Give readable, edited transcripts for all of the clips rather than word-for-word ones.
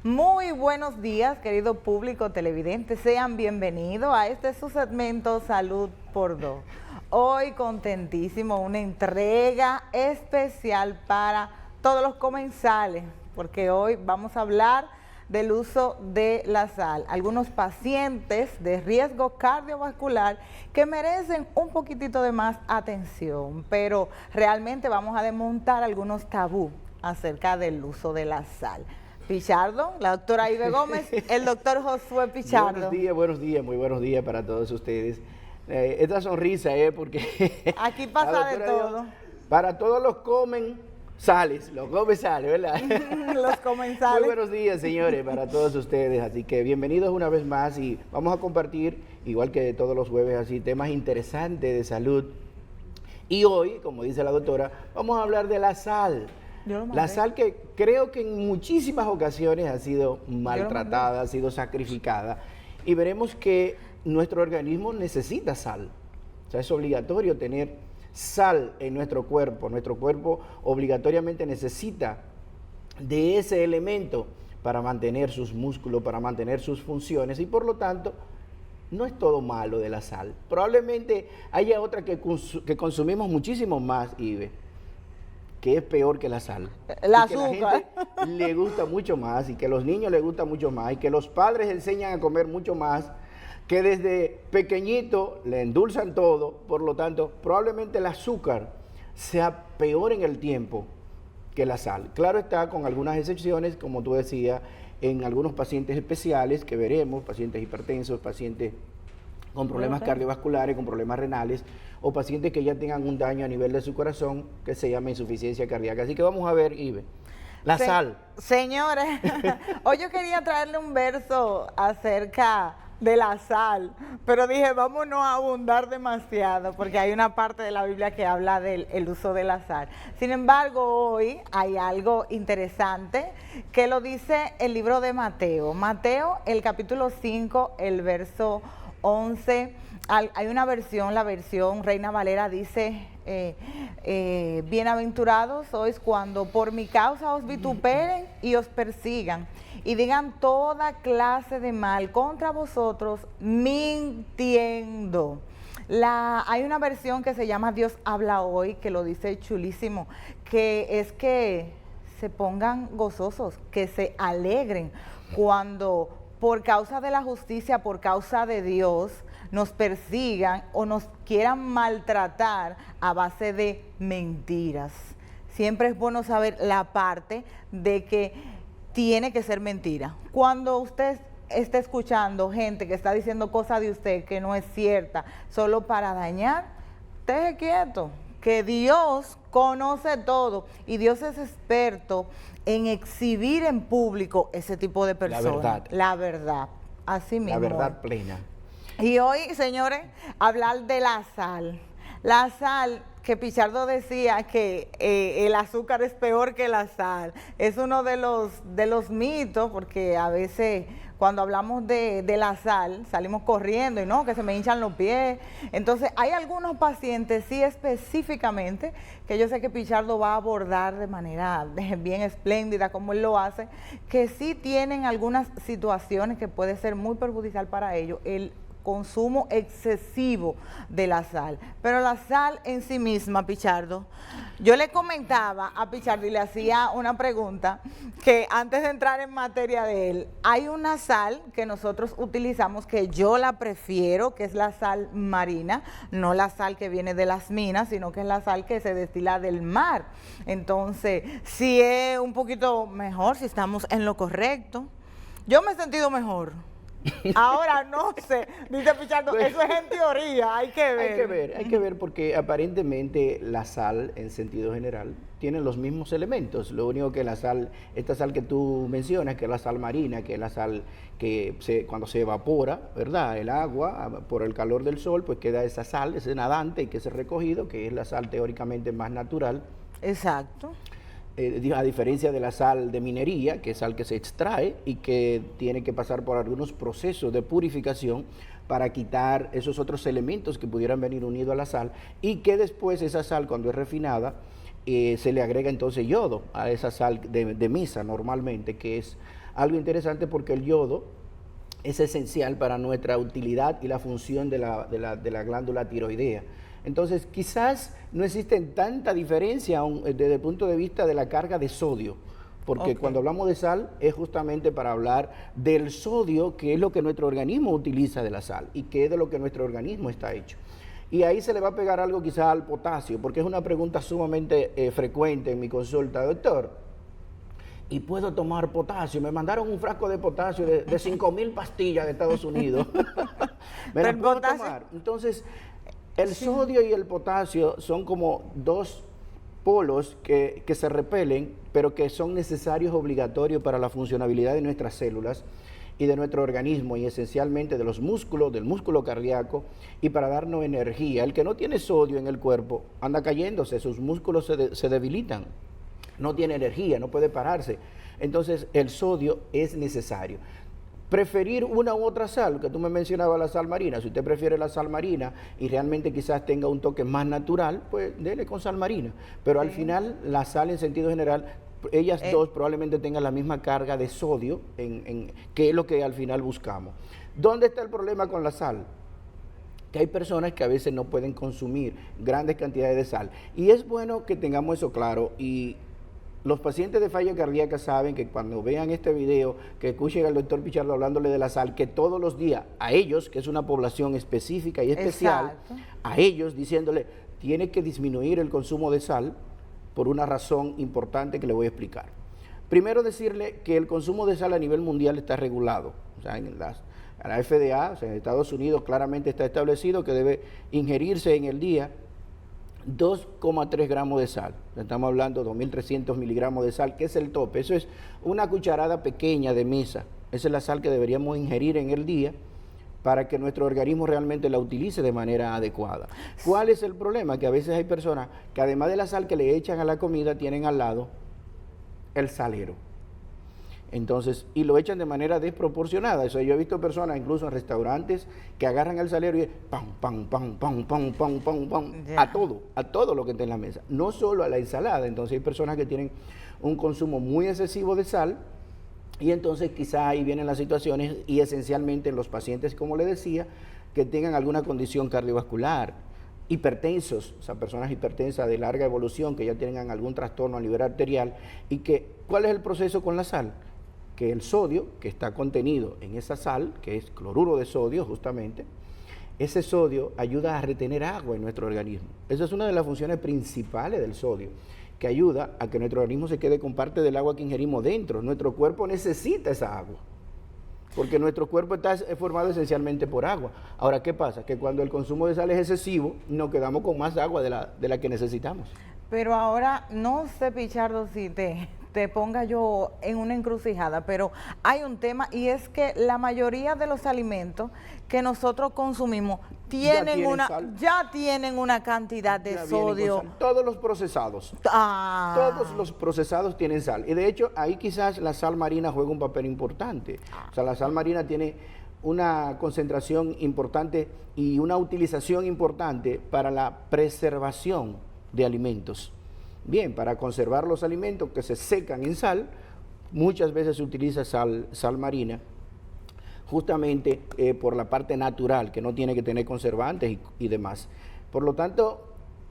Muy buenos días, querido público televidente. Sean bienvenidos a este su segmento Salud por Dos. Hoy contentísimo, una entrega especial para todos los comensales, porque hoy vamos a hablar del uso de la sal. Algunos pacientes de riesgo cardiovascular que merecen un poquitito de más atención, pero realmente vamos a desmontar algunos tabú acerca del uso de la sal. Pichardo, la doctora Ibe Gómez, el doctor Josué Pichardo. Buenos días, muy buenos días para todos ustedes. Esta sonrisa es porque... Aquí pasa de todo. Para todos los comensales, ¿verdad? Los comensales. Muy buenos días, señores, para todos ustedes. Así que bienvenidos una vez más y vamos a compartir, igual que todos los jueves, así temas interesantes de salud. Y hoy, como dice la doctora, vamos a hablar de la sal. La sal que creo que en muchísimas ocasiones ha sido maltratada, ha sido sacrificada, y veremos que nuestro organismo necesita sal. O sea, es obligatorio tener sal en nuestro cuerpo. Nuestro cuerpo obligatoriamente necesita de ese elemento para mantener sus músculos, para mantener sus funciones, y por lo tanto no es todo malo de la sal. Probablemente haya otra que consumimos muchísimo más, Ibe, que es peor que la sal. El azúcar. Que a la gente le gusta mucho más, y que a los niños les gusta mucho más, y que los padres enseñan a comer mucho más, que desde pequeñito le endulzan todo. Por lo tanto, probablemente el azúcar sea peor en el tiempo que la sal. Claro está, con algunas excepciones, como tú decías, en algunos pacientes especiales que veremos, pacientes hipertensos, pacientes con problemas cardiovasculares, con problemas renales, o pacientes que ya tengan un daño a nivel de su corazón, que se llama insuficiencia cardíaca. Así que vamos a ver, Ibe, la sal. Señores, hoy yo quería traerle un verso acerca de la sal, pero dije, vámonos a abundar demasiado, porque hay una parte de la Biblia que habla del uso de la sal. Sin embargo, hoy hay algo interesante que lo dice el libro de Mateo. Mateo, el capítulo 5, el verso 11, hay una versión, la versión Reina Valera dice, bienaventurados sois cuando por mi causa os vituperen y os persigan y digan toda clase de mal contra vosotros mintiendo. Hay una versión que se llama Dios habla hoy, que lo dice chulísimo, que es que se pongan gozosos, que se alegren cuando por causa de la justicia, por causa de Dios, nos persigan o nos quieran maltratar a base de mentiras. Siempre es bueno saber la parte de que tiene que ser mentira. Cuando usted está escuchando gente que está diciendo cosas de usted que no es cierta, solo para dañar, esté quieto, que Dios conoce todo y Dios es experto en exhibir en público ese tipo de personas. La verdad, así mismo. La verdad plena. Y hoy, señores, hablar de la sal. La sal, que Pichardo decía que el azúcar es peor que la sal, es uno de los mitos, porque a veces cuando hablamos de la sal salimos corriendo y no, que se me hinchan los pies. Entonces hay algunos pacientes, sí específicamente, que yo sé que Pichardo va a abordar de manera bien espléndida como él lo hace, que sí tienen algunas situaciones que puede ser muy perjudicial para ellos, el consumo excesivo de la sal. Pero la sal en sí misma, Pichardo, yo le comentaba a Pichardo y le hacía una pregunta que antes de entrar en materia de él, hay una sal que nosotros utilizamos que yo la prefiero, que es la sal marina, no la sal que viene de las minas, sino que es la sal que se destila del mar. Entonces, si es un poquito mejor, si estamos en lo correcto. Yo me he sentido mejor. Ahora no sé, dice Pichardo, eso es en teoría, hay que ver. Hay que ver porque aparentemente la sal, en sentido general, tiene los mismos elementos. Lo único que la sal, esta sal que tú mencionas, que es la sal marina, que es la sal que cuando se evapora, ¿verdad? El agua, por el calor del sol, pues queda esa sal, ese nadante que es recogido, que es la sal teóricamente más natural. Exacto. A diferencia de la sal de minería, que es sal que se extrae y que tiene que pasar por algunos procesos de purificación para quitar esos otros elementos que pudieran venir unidos a la sal, y que después esa sal, cuando es refinada, se le agrega entonces yodo a esa sal de misa normalmente, que es algo interesante porque el yodo es esencial para nuestra utilidad y la función de la glándula tiroidea. Entonces, quizás no existen tanta diferencia desde el punto de vista de la carga de sodio, porque cuando hablamos de sal es justamente para hablar del sodio, que es lo que nuestro organismo utiliza de la sal y que es de lo que nuestro organismo está hecho. Y ahí se le va a pegar algo quizás al potasio, porque es una pregunta sumamente frecuente en mi consulta. Doctor, ¿y puedo tomar potasio? Me mandaron un frasco de potasio de 5,000 pastillas de Estados Unidos. ¿Me la puedo tomar? Entonces, el sodio y el potasio son como dos polos que se repelen, pero que son necesarios, obligatorios para la funcionabilidad de nuestras células y de nuestro organismo, y esencialmente de los músculos, del músculo cardíaco, y para darnos energía. El que no tiene sodio en el cuerpo anda cayéndose, sus músculos se debilitan, no tiene energía, no puede pararse. Entonces el sodio es necesario. Preferir una u otra sal, que tú me mencionabas la sal marina, si usted prefiere la sal marina y realmente quizás tenga un toque más natural, pues dele con sal marina. Pero al final la sal en sentido general, ellas dos probablemente tengan la misma carga de sodio, que es lo que al final buscamos. ¿Dónde está el problema con la sal? Que hay personas que a veces no pueden consumir grandes cantidades de sal. Y es bueno que tengamos eso claro. Y los pacientes de falla cardíaca saben que cuando vean este video, que escuchen al doctor Pichardo hablándole de la sal, que todos los días a ellos, que es una población específica y especial, a ellos diciéndole, tiene que disminuir el consumo de sal por una razón importante que le voy a explicar. Primero decirle que el consumo de sal a nivel mundial está regulado. O sea, en la FDA, o sea, en Estados Unidos claramente está establecido que debe ingerirse en el día 2,3 gramos de sal. Estamos hablando de 2.300 miligramos de sal, que es el tope. Eso es una cucharada pequeña de mesa. Esa es la sal que deberíamos ingerir en el día para que nuestro organismo realmente la utilice de manera adecuada. ¿Cuál es el problema? Que a veces hay personas que además de la sal que le echan a la comida, tienen al lado el salero. Entonces, y lo echan de manera desproporcionada. Eso yo he visto personas, incluso en restaurantes, que agarran el salero y pam, pam, pam, pam, pam, pam, pam, pam, a todo lo que está en la mesa, no solo a la ensalada. Entonces hay personas que tienen un consumo muy excesivo de sal, y entonces quizá ahí vienen las situaciones, y esencialmente en los pacientes, como le decía, que tengan alguna condición cardiovascular, hipertensos, o sea, personas hipertensas de larga evolución, que ya tengan algún trastorno a nivel arterial, y que, ¿cuál es el proceso con la sal? Que el sodio que está contenido en esa sal, que es cloruro de sodio justamente, ese sodio ayuda a retener agua en nuestro organismo. Esa es una de las funciones principales del sodio, que ayuda a que nuestro organismo se quede con parte del agua que ingerimos dentro. Nuestro cuerpo necesita esa agua, porque nuestro cuerpo está formado esencialmente por agua. Ahora, ¿qué pasa? Que cuando el consumo de sal es excesivo, nos quedamos con más agua de la que necesitamos. Pero ahora, no sé, Pichardo, si te ponga yo en una encrucijada, pero hay un tema, y es que la mayoría de los alimentos que nosotros consumimos ya tienen una cantidad de sodio. Todos los procesados. Todos los procesados tienen sal. Y de hecho, ahí quizás la sal marina juega un papel importante. O sea, la sal marina tiene una concentración importante y una utilización importante para la preservación de alimentos. Bien, para conservar los alimentos que se secan en sal, muchas veces se utiliza sal marina, justamente por la parte natural, que no tiene que tener conservantes y demás. Por lo tanto,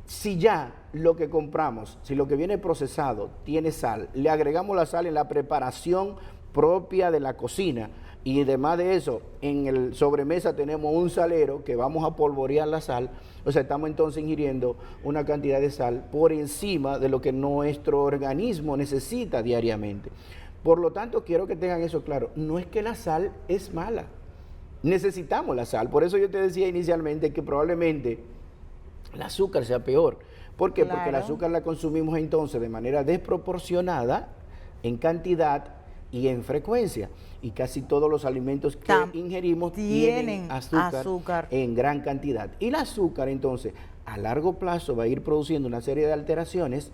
si ya lo que compramos, si lo que viene procesado tiene sal, le agregamos la sal en la preparación propia de la cocina, y además de eso, en el sobremesa tenemos un salero que vamos a polvorear la sal, o sea, estamos entonces ingiriendo una cantidad de sal por encima de lo que nuestro organismo necesita diariamente. Por lo tanto, quiero que tengan eso claro, no es que la sal es mala, necesitamos la sal. Por eso yo te decía inicialmente que probablemente el azúcar sea peor. ¿Por qué? Porque el azúcar la consumimos entonces de manera desproporcionada en cantidad y en frecuencia, y casi todos los alimentos que ingerimos tienen azúcar en gran cantidad, y el azúcar entonces a largo plazo va a ir produciendo una serie de alteraciones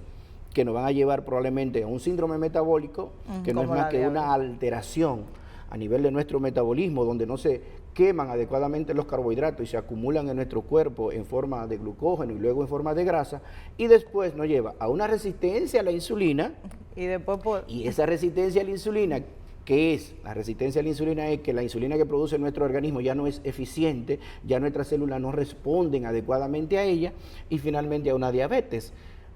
que nos van a llevar probablemente a un síndrome metabólico, que no es más que una alteración a nivel de nuestro metabolismo, donde no se queman adecuadamente los carbohidratos y se acumulan en nuestro cuerpo en forma de glucógeno y luego en forma de grasa, y después nos lleva a una resistencia a la insulina. Y después Y esa resistencia a la insulina, ¿qué es? La resistencia a la insulina es que la insulina que produce nuestro organismo ya no es eficiente, ya nuestras células no responden adecuadamente a ella, y finalmente a una diabetes.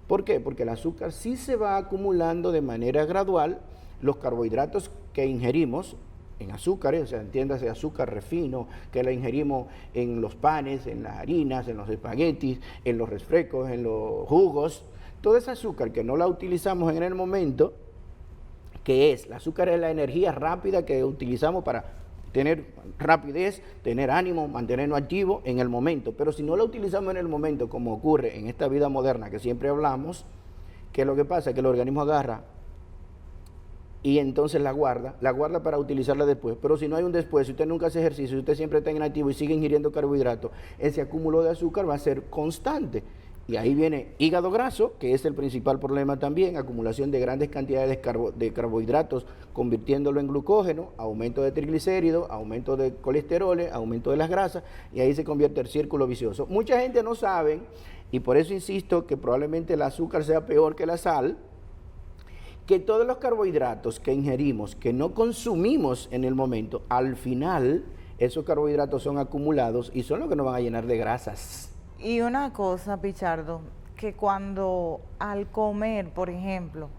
¿Por qué? Porque el azúcar sí se va acumulando de manera gradual. Los carbohidratos que ingerimos en azúcares, o sea, entiéndase azúcar refino, que la ingerimos en los panes, en las harinas, en los espaguetis, en los refrescos, en los jugos, todo ese azúcar que no la utilizamos en el momento, que es, el azúcar es la energía rápida que utilizamos para tener rapidez, tener ánimo, mantenernos activos en el momento, pero si no la utilizamos en el momento, como ocurre en esta vida moderna que siempre hablamos, ¿qué es lo que pasa? Que el organismo agarra y entonces la guarda para utilizarla después. Pero si no hay un después, si usted nunca hace ejercicio, si usted siempre está inactivo y sigue ingiriendo carbohidratos, ese acúmulo de azúcar va a ser constante. Y ahí viene hígado graso, que es el principal problema también, acumulación de grandes cantidades de carbohidratos, convirtiéndolo en glucógeno, aumento de triglicéridos, aumento de colesterol, aumento de las grasas, y ahí se convierte el círculo vicioso. Mucha gente no sabe, y por eso insisto que probablemente el azúcar sea peor que la sal, que todos los carbohidratos que ingerimos, que no consumimos en el momento, al final esos carbohidratos son acumulados y son los que nos van a llenar de grasas. Y una cosa, Pichardo, que cuando al comer, por ejemplo,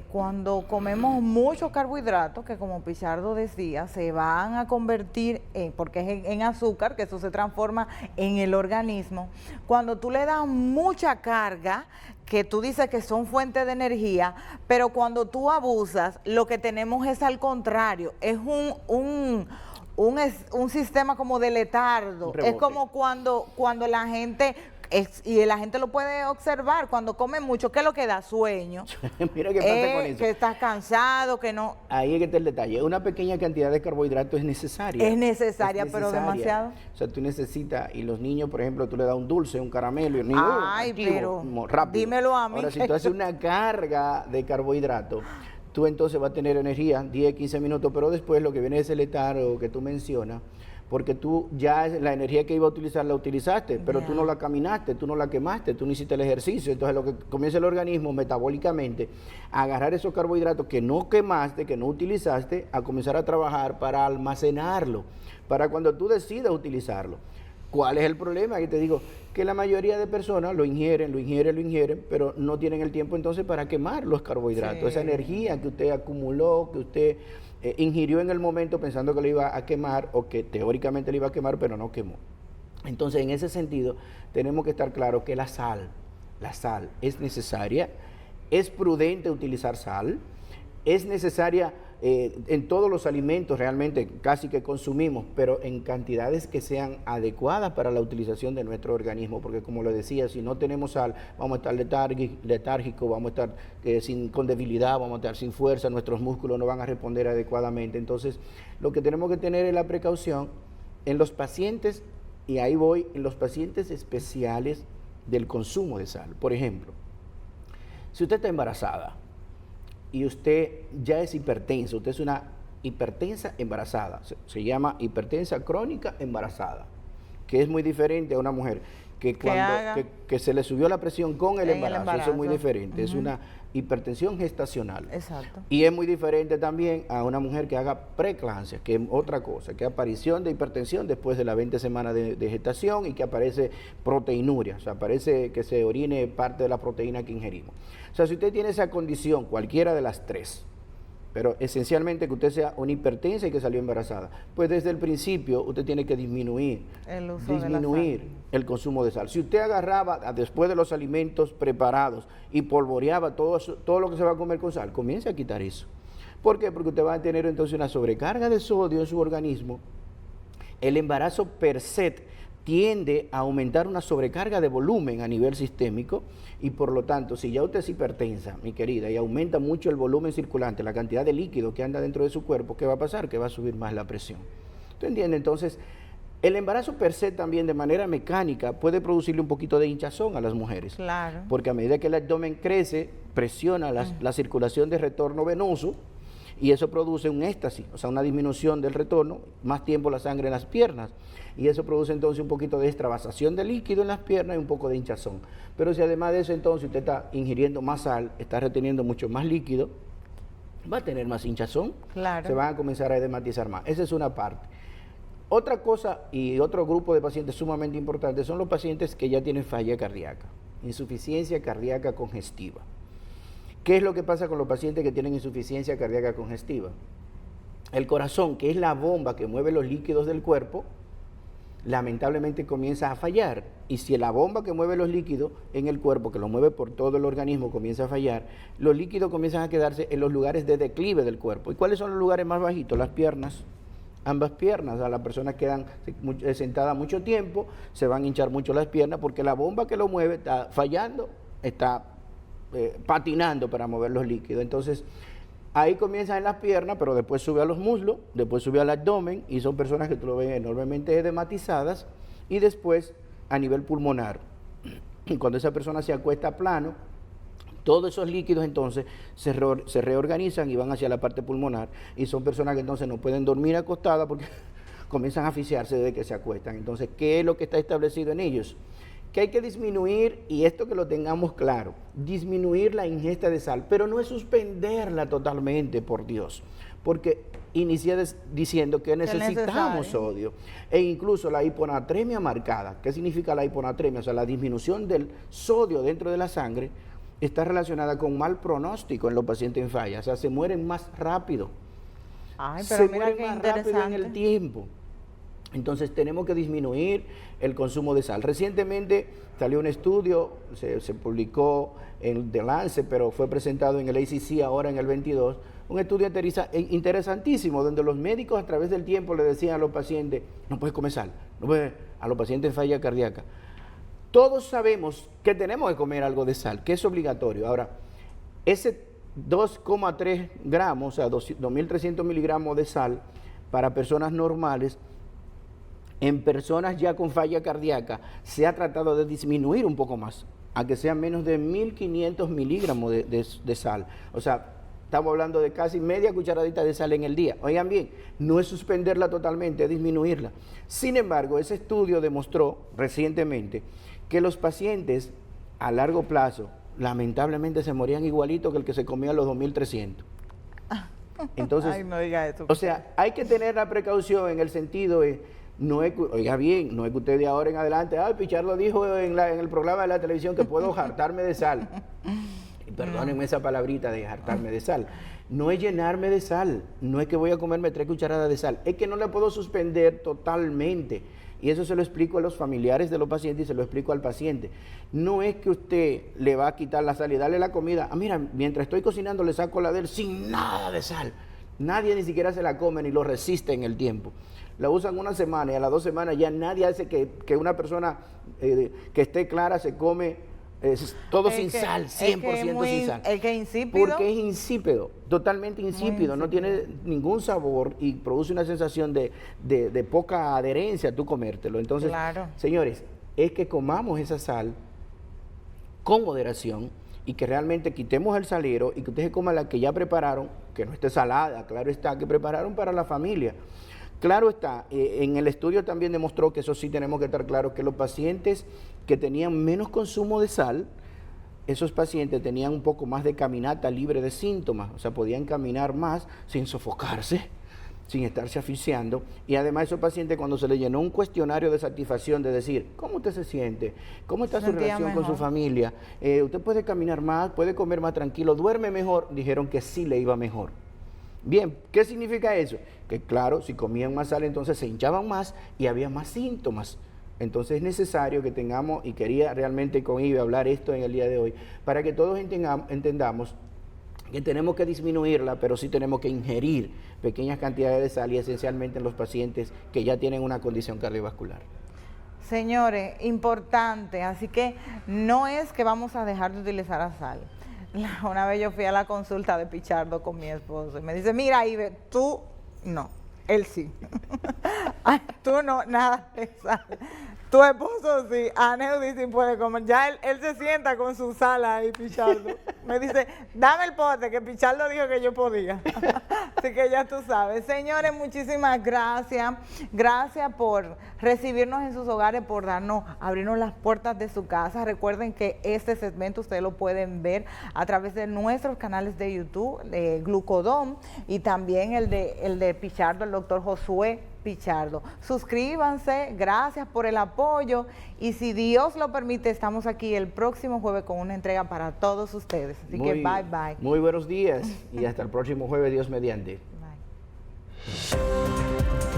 cuando comemos muchos carbohidratos, que como Pichardo decía, se van a convertir, porque es en azúcar, que eso se transforma en el organismo, cuando tú le das mucha carga, que tú dices que son fuentes de energía, pero cuando tú abusas, lo que tenemos es al contrario, es un sistema como de letardo. Es como cuando la gente, y la gente lo puede observar, cuando come mucho, ¿qué es lo que da? Sueño. Mira qué pasa con eso. Que estás cansado, que no. Ahí es que está el detalle. Una pequeña cantidad de carbohidratos es necesaria. Es necesaria, pero demasiado. O sea, tú necesitas, y los niños, por ejemplo, tú le das un dulce, un caramelo, y el niño pero rápido. Dímelo a mí. Ahora, si tú haces una carga de carbohidratos, tú entonces vas a tener energía 10, 15 minutos, pero después lo que viene es el letargo que tú mencionas, porque tú ya la energía que iba a utilizar la utilizaste, pero tú no la caminaste, tú no la quemaste, tú no hiciste el ejercicio. Entonces lo que comienza el organismo metabólicamente a agarrar esos carbohidratos que no quemaste, que no utilizaste, a comenzar a trabajar para almacenarlo, para cuando tú decidas utilizarlo. ¿Cuál es el problema? Que te digo, que la mayoría de personas lo ingieren, pero no tienen el tiempo entonces para quemar los carbohidratos, esa energía que usted acumuló, que usted ingirió en el momento pensando que lo iba a quemar o que teóricamente lo iba a quemar, pero no quemó. Entonces, en ese sentido, tenemos que estar claros que la sal es necesaria, es prudente utilizar sal, es necesaria en todos los alimentos realmente casi que consumimos, pero en cantidades que sean adecuadas para la utilización de nuestro organismo, porque como lo decía, si no tenemos sal, vamos a estar letárgicos, vamos a estar con debilidad, vamos a estar sin fuerza, nuestros músculos no van a responder adecuadamente. Entonces, lo que tenemos que tener es la precaución en los pacientes, y ahí voy, en los pacientes especiales del consumo de sal. Por ejemplo, si usted está embarazada, y usted ya es hipertensa, usted es una hipertensa embarazada, se llama hipertensa crónica embarazada, que es muy diferente a una mujer que se le subió la presión con el embarazo, eso es muy diferente, es una hipertensión gestacional. Exacto. Y es muy diferente también a una mujer que haga preeclampsia, que es otra cosa, que aparición de hipertensión después de las 20 semanas de gestación y que aparece proteinuria, o sea, aparece que se orine parte de la proteína que ingerimos. O sea, si usted tiene esa condición, cualquiera de las tres, pero esencialmente que usted sea una hipertensa y que salió embarazada, pues desde el principio usted tiene que disminuir el consumo de sal. Si usted agarraba después de los alimentos preparados y polvoreaba todo lo que se va a comer con sal, comience a quitar eso. ¿Por qué? Porque usted va a tener entonces una sobrecarga de sodio en su organismo. El embarazo per se tiende a aumentar una sobrecarga de volumen a nivel sistémico y por lo tanto, si ya usted es hipertensa, mi querida, y aumenta mucho el volumen circulante, la cantidad de líquido que anda dentro de su cuerpo, ¿qué va a pasar? Que va a subir más la presión. ¿Tú entiendes? Entonces, el embarazo per se también de manera mecánica puede producirle un poquito de hinchazón a las mujeres. Claro. Porque a medida que el abdomen crece, presiona la circulación de retorno venoso y eso produce un éxtasis, o sea, una disminución del retorno, más tiempo la sangre en las piernas, y eso produce entonces un poquito de extravasación de líquido en las piernas y un poco de hinchazón. Pero si además de eso entonces usted está ingiriendo más sal, está reteniendo mucho más líquido, va a tener más hinchazón, Claro. se van a comenzar a edematizar más. Esa es una parte. Otra cosa y otro grupo de pacientes sumamente importante son los pacientes que ya tienen falla cardíaca, insuficiencia cardíaca congestiva. ¿Qué es lo que pasa con los pacientes que tienen insuficiencia cardíaca congestiva? El corazón, que es la bomba que mueve los líquidos del cuerpo, lamentablemente comienza a fallar. Y si la bomba que mueve los líquidos en el cuerpo, que lo mueve por todo el organismo, comienza a fallar, los líquidos comienzan a quedarse en los lugares de declive del cuerpo. ¿Y cuáles son los lugares más bajitos? Las piernas. Ambas piernas, las personas quedan sentadas mucho tiempo, se van a hinchar mucho las piernas porque la bomba que lo mueve está fallando, está patinando para mover los líquidos. Entonces, ahí comienza en las piernas, pero después sube a los muslos, después sube al abdomen, y son personas que tú lo ves enormemente edematizadas, y después a nivel pulmonar. Cuando esa persona se acuesta plano, todos esos líquidos entonces se reorganizan y van hacia la parte pulmonar, y son personas que entonces no pueden dormir acostadas porque comienzan a asfixiarse desde que se acuestan. Entonces, ¿qué es lo que está establecido en ellos? Que hay que disminuir, y esto que lo tengamos claro, disminuir la ingesta de sal, pero no es suspenderla totalmente, por Dios, porque inicié diciendo que necesitamos sodio, e incluso la hiponatremia marcada. ¿Qué significa la hiponatremia? O sea, la disminución del sodio dentro de la sangre está relacionada con mal pronóstico en los pacientes en falla, o sea, se mueren más rápido. Ay, pero se mueren más rápido en el tiempo. Entonces tenemos que disminuir el consumo de sal. Recientemente salió un estudio, se publicó en The Lancet, pero fue presentado en el ACC ahora en el 22, un estudio interesantísimo donde los médicos a través del tiempo le decían a los pacientes, no puedes comer sal, no puedes, a los pacientes en falla cardíaca. Todos sabemos que tenemos que comer algo de sal, que es obligatorio. Ahora, ese 2,3 gramos, o sea, 2.300 miligramos de sal para personas normales, en personas ya con falla cardíaca, se ha tratado de disminuir un poco más, a que sean menos de 1.500 miligramos de sal. O sea, estamos hablando de casi media cucharadita de sal en el día. Oigan bien, no es suspenderla totalmente, es disminuirla. Sin embargo, ese estudio demostró recientemente que los pacientes a largo plazo, lamentablemente, se morían igualito que el que se comía los 2.300. Entonces, ay, no diga eso. O sea, hay que tener la precaución en el sentido de, no es, oiga bien, no es que usted de ahora en adelante, ay, Pichardo dijo en el programa de la televisión que puedo hartarme de sal. Y perdónenme esa palabrita de hartarme de sal. No es llenarme de sal, no es que voy a comerme 3 cucharadas de sal, es que no la puedo suspender totalmente. Y eso se lo explico a los familiares de los pacientes y se lo explico al paciente. No es que usted le va a quitar la sal y darle la comida. Ah, mira, mientras estoy cocinando le saco la de él sin nada de sal. Nadie ni siquiera se la come ni lo resiste en el tiempo. La usan una semana y a las 2 semanas ya nadie hace que una persona que esté clara se come todo sin sal, 100% sin sal. Es que es insípido. Porque es insípido, totalmente insípido, no tiene ningún sabor y produce una sensación de poca adherencia a tú comértelo. Entonces, claro, señores, es que comamos esa sal con moderación y que realmente quitemos el salero y que ustedes coman la que ya prepararon, que no esté salada, claro está, que prepararon para la familia. Claro está, en el estudio también demostró que eso sí tenemos que estar claros, que los pacientes que tenían menos consumo de sal, esos pacientes tenían un poco más de caminata libre de síntomas, o sea, podían caminar más sin sofocarse, sin estarse asfixiando, y además esos pacientes cuando se les llenó un cuestionario de satisfacción de decir, ¿cómo usted se siente? ¿Cómo está su relación con su familia? ¿Usted puede caminar más? ¿Puede comer más tranquilo? ¿Duerme mejor? Dijeron que sí le iba mejor. Bien, ¿qué significa eso? Que claro, si comían más sal, entonces se hinchaban más y había más síntomas. Entonces es necesario que tengamos, y quería realmente con Ibe hablar esto en el día de hoy, para que todos entendamos que tenemos que disminuirla, pero sí tenemos que ingerir pequeñas cantidades de sal y esencialmente en los pacientes que ya tienen una condición cardiovascular. Señores, importante, así que no es que vamos a dejar de utilizar la sal. Una vez yo fui a la consulta de Pichardo con mi esposo y me dice, mira Ibe, tú no. Él sí. Ay, tú no, nada de sal. Tu esposo sí, Aneudi sí puede comer. Ya él se sienta con su sal ahí, Pichardo. Me dice, dame el pote, que Pichardo dijo que yo podía. Así que ya tú sabes. Señores, muchísimas gracias. Gracias por recibirnos en sus hogares, por abrirnos las puertas de su casa. Recuerden que este segmento ustedes lo pueden ver a través de nuestros canales de YouTube, de Glucodón, y también el de Pichardo, el doctor Josué Pichardo. Suscríbanse, gracias por el apoyo y si Dios lo permite estamos aquí el próximo jueves con una entrega para todos ustedes. Así que bye bye. Muy buenos días y hasta el próximo jueves, Dios mediante. Bye.